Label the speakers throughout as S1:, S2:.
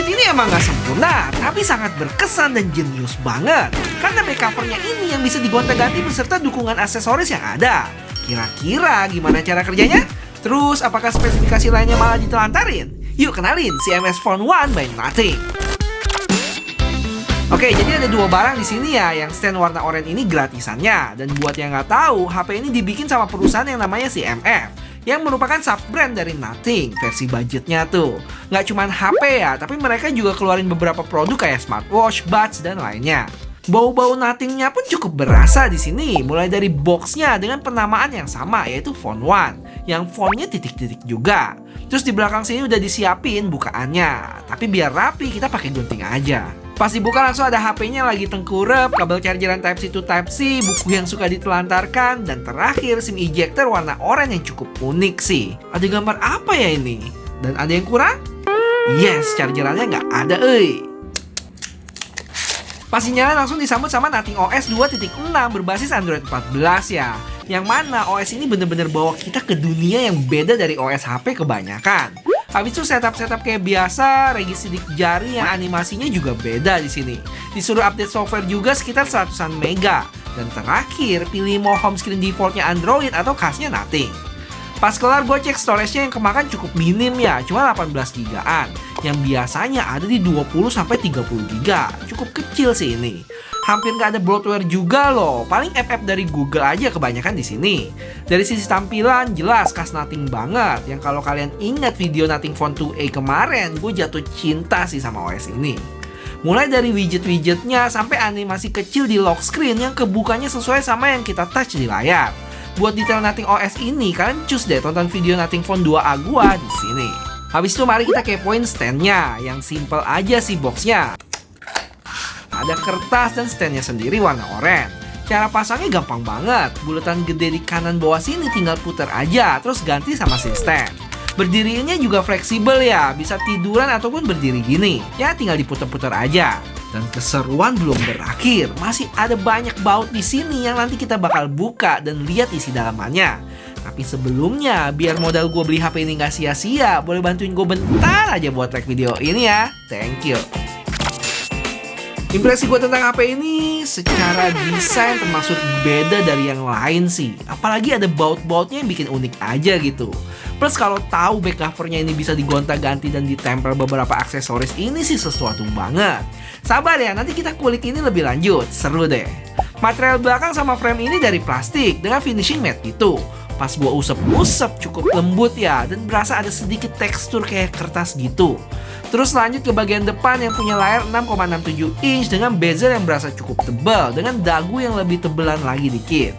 S1: Gadget ini emang nggak sempurna, tapi sangat berkesan dan jenius banget. Karena back covernya ini yang bisa digonta-ganti beserta dukungan aksesoris yang ada. Kira-kira gimana cara kerjanya? Terus apakah spesifikasi lainnya malah ditelantarin? Yuk kenalin CMS Phone One by Nothing. Oke, jadi ada dua barang di sini ya, yang stand warna oranye ini gratisannya. Dan buat yang nggak tahu, HP ini dibikin sama perusahaan yang namanya CMF, yang merupakan sub-brand dari Nothing, versi budgetnya tuh. Nggak cuman HP ya, tapi mereka juga keluarin beberapa produk kayak smartwatch, buds, dan lainnya. Bau-bau Nothing-nya pun cukup berasa di sini, mulai dari boxnya dengan penamaan yang sama, yaitu Phone One, yang fontnya titik-titik juga. Terus di belakang sini udah disiapin bukaannya, tapi biar rapi kita pakai gunting aja. Pas dibuka langsung ada HP-nya lagi tengkurap, kabel chargeran Type-C to Type-C, buku yang suka ditelantarkan, dan terakhir SIM ejector warna oranye yang cukup unik sih. Ada gambar apa ya ini? Dan ada yang kurang? Yes, chargerannya nggak ada Pas dinyalain langsung disambut sama Nothing OS 2.6 berbasis Android 14 ya. Yang mana OS ini bener-bener bawa kita ke dunia yang beda dari OS HP kebanyakan. Habis itu setup kayak biasa, regi sidik jari yang animasinya juga beda di sini. Disuruh update software juga sekitar 100-an mega. Dan terakhir, pilih mau home screen defaultnya Android atau khasnya Nothing. Pas kelar gue cek storage-nya yang kemakan cukup minim ya, cuma 18 gigaan. Yang biasanya ada di 20-30 giga. Cukup kecil sih ini. Hampir nggak ada bloatware juga loh. Paling app-app dari Google aja kebanyakan di sini. Dari sisi tampilan jelas khas Nothing banget. Yang kalau kalian ingat video Nothing Phone 2a kemarin, gue jatuh cinta sih sama OS ini. Mulai dari widget-widgetnya sampai animasi kecil di lock screen yang kebukanya sesuai sama yang kita touch di layar. Buat detail Nothing OS ini, kalian cus deh tonton video Nothing Phone 2a gua di sini. Habis itu mari kita kepoin standnya, yang simple aja sih boxnya. Ada kertas dan standnya sendiri warna oranye. Cara pasangnya gampang banget, buletan gede di kanan bawah sini tinggal putar aja, terus ganti sama si stand. Berdirinya juga fleksibel ya, bisa tiduran ataupun berdiri gini. Ya tinggal diputar-putar aja. Dan keseruan belum berakhir, masih ada banyak baut di sini yang nanti kita bakal buka dan lihat isi dalamannya. Tapi sebelumnya, biar modal gue beli HP ini gak sia-sia, boleh bantuin gue bentar aja buat like video ini ya. Thank you. Impresi gue tentang HP ini secara desain termasuk beda dari yang lain sih. Apalagi ada baut-bautnya yang bikin unik aja gitu. Plus kalau tahu back covernya ini bisa digonta-ganti dan ditempel beberapa aksesoris, ini sih sesuatu banget. Sabar ya, nanti kita kulik ini lebih lanjut. Seru deh. Material belakang sama frame ini dari plastik dengan finishing matte gitu. Pas gua usap-usap cukup lembut ya, dan berasa ada sedikit tekstur kayak kertas gitu. Terus lanjut ke bagian depan yang punya layar 6,67 inch dengan bezel yang berasa cukup tebal dengan dagu yang lebih tebelan lagi dikit.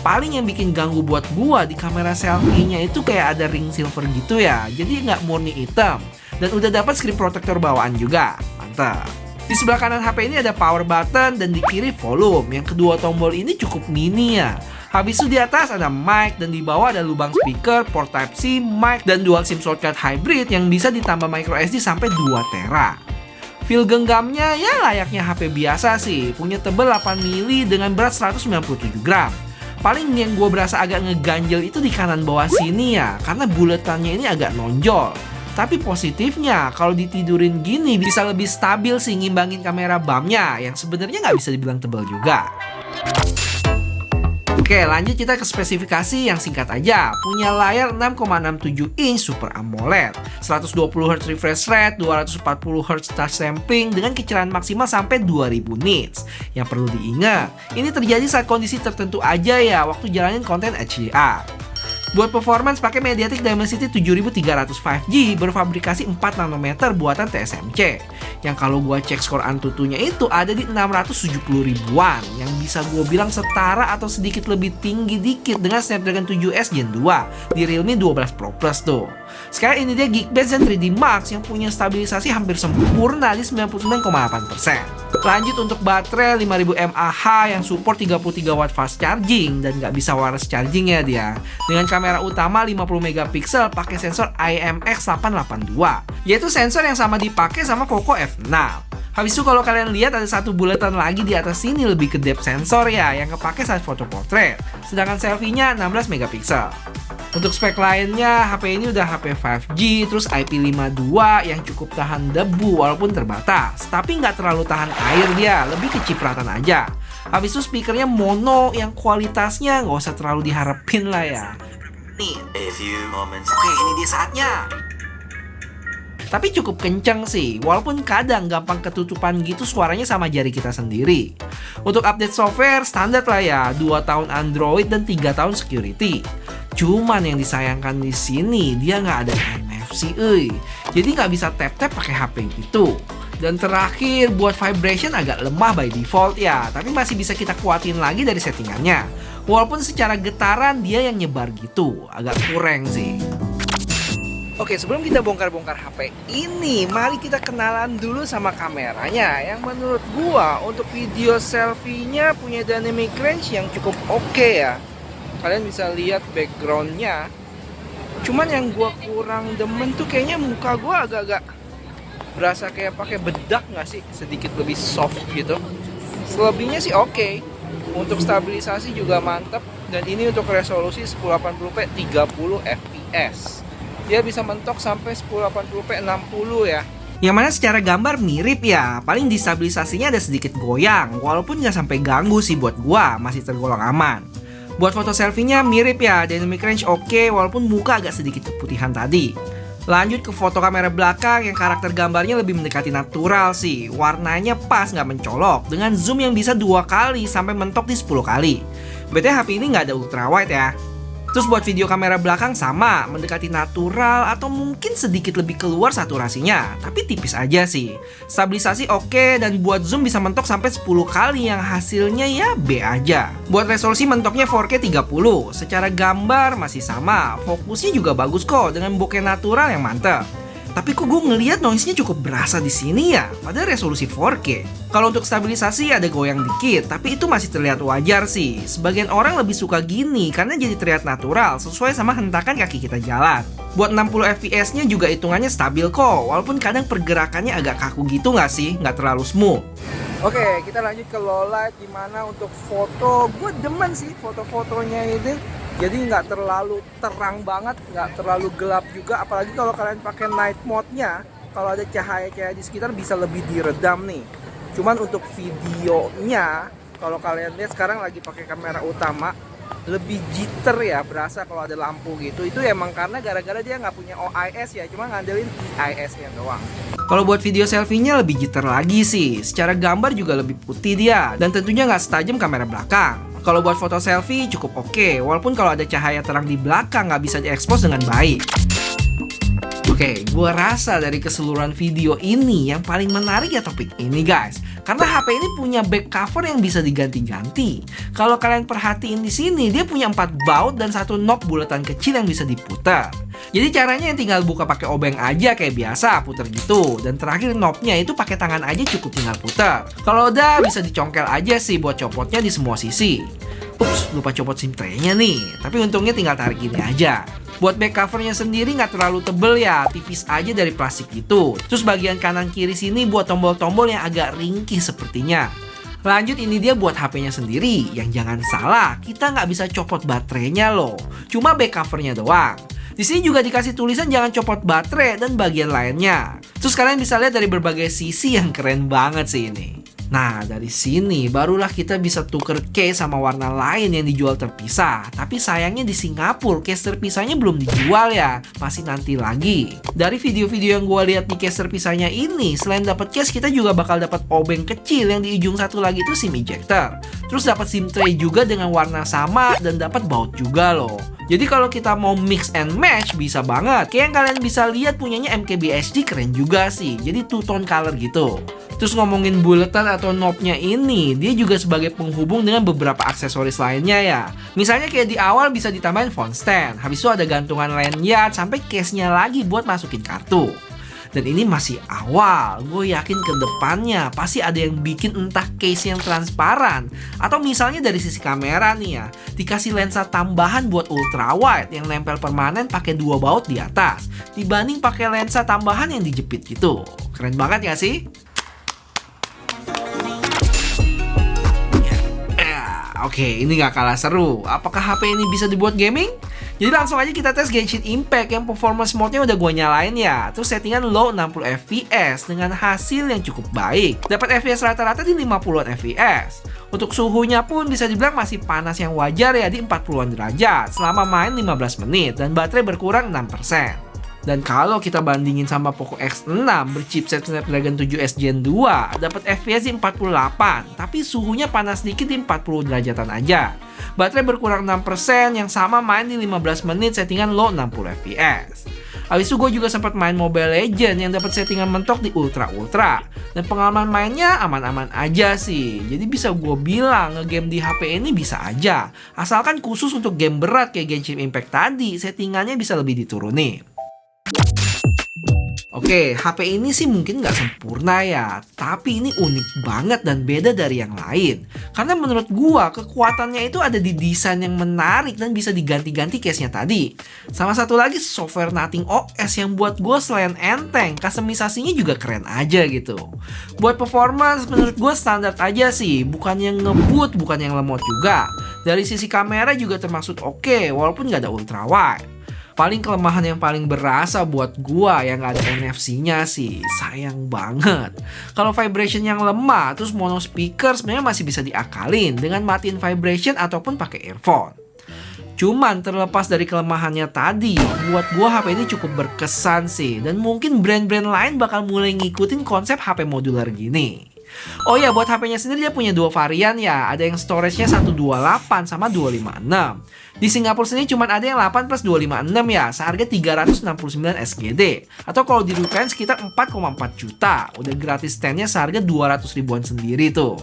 S1: Paling yang bikin ganggu buat gua di kamera selfie-nya itu kayak ada ring silver gitu ya, jadi nggak murni hitam. Dan udah dapat screen protector bawaan juga, mantap. Di sebelah kanan HP ini ada power button dan di kiri volume. Yang kedua tombol ini cukup mini ya. Habis itu di atas ada mic dan di bawah ada lubang speaker, port Type-C, mic dan dual SIM shortcut hybrid yang bisa ditambah microSD sampai 2 tera. Feel genggamnya ya layaknya HP biasa sih, punya tebal 8 mili dengan berat 197 gram. Paling yang gue berasa agak ngeganjel itu di kanan bawah sini ya, karena buletannya ini agak nonjol. Tapi positifnya, kalau ditidurin gini bisa lebih stabil sih ngimbangin kamera BAM-nya yang sebenarnya nggak bisa dibilang tebal juga. Oke, lanjut kita ke spesifikasi yang singkat aja. Punya layar 6,67 inch Super AMOLED, 120Hz refresh rate, 240Hz touch sampling dengan kecerahan maksimal sampai 2000 nits. Yang perlu diingat, ini terjadi saat kondisi tertentu aja ya, waktu jalanin konten HDR. Buat performance pakai MediaTek Dimensity 7300 5G berfabrikasi 4 nanometer buatan TSMC. Yang kalau gua cek skor Antutunya itu ada di 670 ribuan, yang bisa gua bilang setara atau sedikit lebih tinggi dikit dengan Snapdragon 7S Gen 2 di Realme 12 Pro Plus tuh. Sekarang ini dia Geekbench Zen 3D Max yang punya stabilisasi hampir sempurna di 99,8%. Lanjut untuk baterai 5000 mAh yang support 33 watt fast charging dan nggak bisa wireless charging ya dia. Dengan kamera utama 50 megapiksel pakai sensor IMX882, yaitu sensor yang sama dipakai sama Poco F6. Habis itu kalau kalian lihat ada satu bulatan lagi di atas sini lebih ke depth sensor ya yang kepake saat foto portrait. Sedangkan selfie-nya 16 megapiksel. Untuk spek lainnya, HP ini udah HP 5G, terus IP52 yang cukup tahan debu walaupun terbatas. Tapi nggak terlalu tahan air dia, lebih kecipratan aja. Habis itu speakernya mono yang kualitasnya nggak usah terlalu diharapin lah ya. Nih, oke ini dia saatnya. Tapi cukup kenceng sih, walaupun kadang gampang ketutupan gitu suaranya sama jari kita sendiri. Untuk update software standar lah ya, 2 tahun Android dan 3 tahun security. Cuman yang disayangkan di sini dia nggak ada NFC, jadi nggak bisa tap-tap pakai HP gitu. Dan terakhir buat vibration agak lemah by default ya, tapi masih bisa kita kuatin lagi dari settingannya. Walaupun secara getaran dia yang nyebar gitu, agak kurang sih. Oke, sebelum kita bongkar-bongkar HP ini, mari kita kenalan dulu sama kameranya. Yang menurut gua untuk video selfie-nya punya dynamic range yang cukup oke ya. Kalian bisa lihat background-nya. Cuman yang gua kurang demen tuh kayaknya muka gua agak-agak berasa kayak pakai bedak nggak sih? Sedikit lebih soft gitu. Selebihnya sih oke. Untuk stabilisasi juga mantap. Dan ini untuk resolusi 1080p 30 fps. Dia bisa mentok sampai 1080p 60 ya. Yang mana secara gambar mirip ya. Paling di stabilisasinya ada sedikit goyang. Walaupun nggak sampai ganggu sih buat gua, masih tergolong aman. Buat foto selfie-nya mirip ya. Dynamic range oke, walaupun muka agak sedikit keputihan tadi. Lanjut ke foto kamera belakang yang karakter gambarnya lebih mendekati natural sih. Warnanya pas nggak mencolok. Dengan zoom yang bisa 2 kali sampai mentok di 10 kali. BTW HP ini nggak ada ultrawide ya. Terus buat video kamera belakang sama, mendekati natural atau mungkin sedikit lebih keluar saturasinya, tapi tipis aja sih. Stabilisasi oke dan buat zoom bisa mentok sampai 10 kali yang hasilnya ya B aja. Buat resolusi mentoknya 4K 30, secara gambar masih sama, fokusnya juga bagus kok dengan bokeh natural yang mantep. Tapi kok gue ngeliat noise-nya cukup berasa di sini ya, padahal resolusi 4K. Kalau untuk stabilisasi ada goyang dikit, tapi itu masih terlihat wajar sih. Sebagian orang lebih suka gini karena jadi terlihat natural, sesuai sama hentakan kaki kita jalan. Buat 60 fps-nya juga hitungannya stabil kok, walaupun kadang pergerakannya agak kaku gitu nggak sih, nggak terlalu smooth. Oke, kita lanjut ke low light, dimana untuk foto, gue demen sih foto-fotonya ini. Jadi nggak terlalu terang banget, nggak terlalu gelap juga. Apalagi kalau kalian pakai night mode-nya, kalau ada cahaya-cahaya di sekitar bisa lebih diredam nih. Cuman untuk videonya, kalau kalian lihat sekarang lagi pakai kamera utama, lebih jitter ya, berasa kalau ada lampu gitu. Itu emang karena gara-gara dia nggak punya OIS ya, cuma ngandelin IIS-nya doang. Kalau buat video selfie-nya lebih jitter lagi sih. Secara gambar juga lebih putih dia, dan tentunya nggak setajam kamera belakang. Kalau buat foto selfie cukup oke, walaupun kalau ada cahaya terang di belakang nggak bisa diekspos dengan baik. Oke, gue rasa dari keseluruhan video ini yang paling menarik ya topik ini guys. Karena HP ini punya back cover yang bisa diganti-ganti. Kalau kalian perhatiin di sini, dia punya 4 baut dan 1 knob bulatan kecil yang bisa diputar. Jadi caranya yang tinggal buka pakai obeng aja kayak biasa, puter gitu. Dan terakhir knobnya itu pakai tangan aja cukup tinggal puter. Kalau udah bisa dicongkel aja sih buat copotnya di semua sisi. Ups, lupa copot SIM tray-nya nih. Tapi untungnya tinggal tarik gini aja. Buat back covernya sendiri nggak terlalu tebel ya, tipis aja dari plastik gitu. Terus bagian kanan kiri sini buat tombol-tombol yang agak ringkih sepertinya. Lanjut, ini dia buat HP-nya sendiri. Yang jangan salah, kita nggak bisa copot baterainya loh. Cuma back covernya doang. Di sini juga dikasih tulisan jangan copot baterai dan bagian lainnya. Terus kalian bisa lihat dari berbagai sisi yang keren banget sih ini. Nah, dari sini barulah kita bisa tuker case sama warna lain yang dijual terpisah. Tapi sayangnya di Singapura case terpisahnya belum dijual ya, masih nanti lagi. Dari video-video yang gue lihat di case terpisahnya ini, selain dapat case kita juga bakal dapat obeng kecil yang di ujung satu lagi itu SIM ejector. Terus dapat SIM tray juga dengan warna sama dan dapat baut juga loh. Jadi kalau kita mau mix and match bisa banget. Kayak yang kalian bisa lihat punyanya MKBHD keren juga sih. Jadi two tone color gitu. Terus ngomongin bulatan atau knobnya ini, dia juga sebagai penghubung dengan beberapa aksesoris lainnya ya. Misalnya kayak di awal bisa ditambahin phone stand, habis itu ada gantungan lanyard sampai case-nya lagi buat masukin kartu. Dan ini masih awal, gue yakin ke depannya pasti ada yang bikin entah case yang transparan, atau misalnya dari sisi kamera nih ya, dikasih lensa tambahan buat ultrawide yang nempel permanen pakai 2 baut di atas, dibanding pakai lensa tambahan yang dijepit gitu. Keren banget gak sih? Oke, ini gak kalah seru. Apakah HP ini bisa dibuat gaming? Jadi langsung aja kita tes Genshin Impact yang performance mode-nya udah gue nyalain ya. Terus settingan low 60 fps dengan hasil yang cukup baik. Dapat FPS rata-rata di 50-an fps. Untuk suhunya pun bisa dibilang masih panas yang wajar ya di 40-an derajat selama main 15 menit dan baterai berkurang 6%. Dan kalau kita bandingin sama Poco X6 berchipset Snapdragon 7S Gen 2, dapat FPS di 48, tapi suhunya panas dikit di 40 derajatan aja. Baterai berkurang 6% yang sama main di 15 menit settingan low 60 fps. Habis itu gue juga sempat main Mobile Legends yang dapat settingan mentok di ultra. Dan pengalaman mainnya aman-aman aja sih. Jadi bisa gue bilang ngegame di HP ini bisa aja. Asalkan khusus untuk game berat kayak Genshin Impact tadi, settingannya bisa lebih diturunin. Oke, HP ini sih mungkin nggak sempurna ya, tapi ini unik banget dan beda dari yang lain. Karena menurut gua, kekuatannya itu ada di desain yang menarik dan bisa diganti-ganti case-nya tadi. Sama satu lagi, software Nothing OS yang buat gua selain enteng, customisasinya juga keren aja gitu. Buat performance, menurut gua standar aja sih, bukan yang ngebut, bukan yang lemot juga. Dari sisi kamera juga termasuk oke, walaupun nggak ada ultra wide. Paling kelemahan yang paling berasa buat gua yang gak ada NFC-nya sih, sayang banget. Kalau vibration yang lemah, terus mono speaker sebenarnya masih bisa diakalin dengan matiin vibration ataupun pakai earphone. Cuman terlepas dari kelemahannya tadi, buat gua HP ini cukup berkesan sih, dan mungkin brand-brand lain bakal mulai ngikutin konsep HP modular gini. Oh ya, buat HP-nya sendiri dia punya dua varian ya. Ada yang storage-nya 128 sama 256. Di Singapura sendiri cuma ada yang 8 plus 256 ya, seharga 369 SGD. Atau kalau di rupiah sekitar 4,4 juta. Udah gratis stand-nya seharga 200 ribuan sendiri tuh.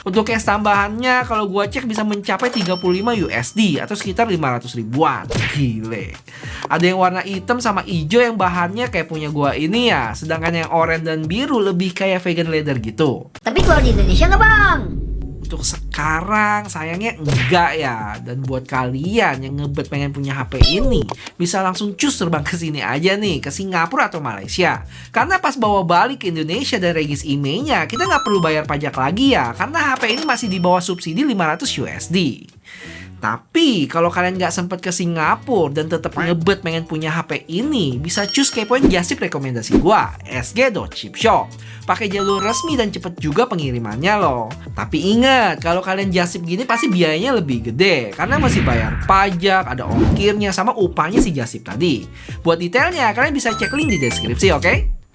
S1: Untuk cash tambahannya kalau gua cek bisa mencapai 35 USD atau sekitar 500 ribuan. Gile. Ada yang warna hitam sama hijau yang bahannya kayak punya gua ini ya. Sedangkan yang oranye dan biru lebih kayak vegan leather gitu.
S2: Tapi kalau di Indonesia nggak bang?
S1: Untuk sekarang sayangnya enggak ya. Dan buat kalian yang ngebet pengen punya HP ini, bisa langsung cus terbang ke sini aja nih, ke Singapura atau Malaysia. Karena pas bawa balik ke Indonesia dan regis IMEI-nya, kita nggak perlu bayar pajak lagi ya, karena HP ini masih di bawah subsidi 500 USD. Tapi kalau kalian nggak sempet ke Singapura dan tetap ngebet pengen punya HP ini, bisa cus kepoin just tip rekomendasi gua, sg.chipshop. Pakai jalur resmi dan cepet juga pengirimannya loh. Tapi ingat, kalau kalian just tip gini pasti biayanya lebih gede, karena masih bayar pajak, ada ongkirnya, sama upahnya si just tip tadi. Buat detailnya, kalian bisa cek link di deskripsi, oke?